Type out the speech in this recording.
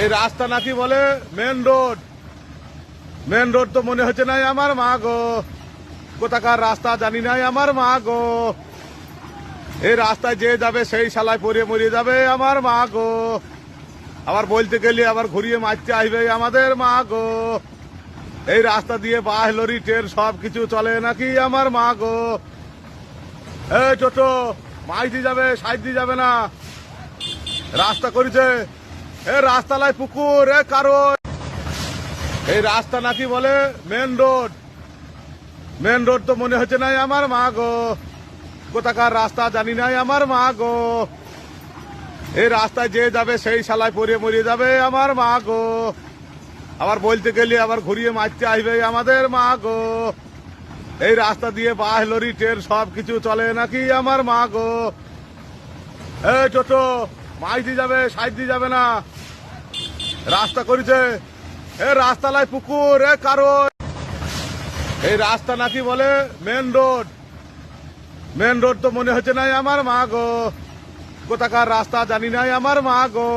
এই রাস্তা নাকি বলে মেন রোড। মেন রোড তো মনে হচ্ছে নাই আমার মা গো, কোথাকার রাস্তা জানি নাই আমার মা গো। এই রাস্তায় যে যাবে সেই শালায় পরে মরিয়ে যাবে আমার মা গো। আবার বলতে গেলে আবার ঘুরিয়ে মারতে আসবে আমাদের মা গো। এই রাস্তা দিয়ে বাস লরি ট্রেন সব কিছু চলে নাকি আমার মা গো। এই টোটো মাছ দিয়ে যাবে, সাইড দিয়ে যাবে না, রাস্তা করেছে। এ রাস্তালায় পুকুর এ কারণ এই রাস্তা নাকি বলে মেন রোড। মেন রোড তো মনে হচ্ছে নাই আমার মা গো, কোথাকার রাস্তা জানি নাই আমার মা গো। এই রাস্তায় যে যাবে সেই শালায় পরে মরিয়ে যাবে আমার মা গো। আবার বলতে গেলে আবার ঘুরিয়ে মারতে আসবে আমাদের মা গো। এই রাস্তা দিয়ে বাস লরি ট্রেন সব কিছু চলে নাকি আমার মা গো। এই টোটো মাছ দিয়ে যাবে, সাইড দিয়ে যাবে না, রাস্তা করেছে। এ রাস্তালায় পুকুর এ কারণ এই রাস্তা নাকি বলে মেন রোড। মেন রোড তো মনে হচ্ছে নাই আমার মা গো, কোথাকার রাস্তা জানি নাই আমার মা গো।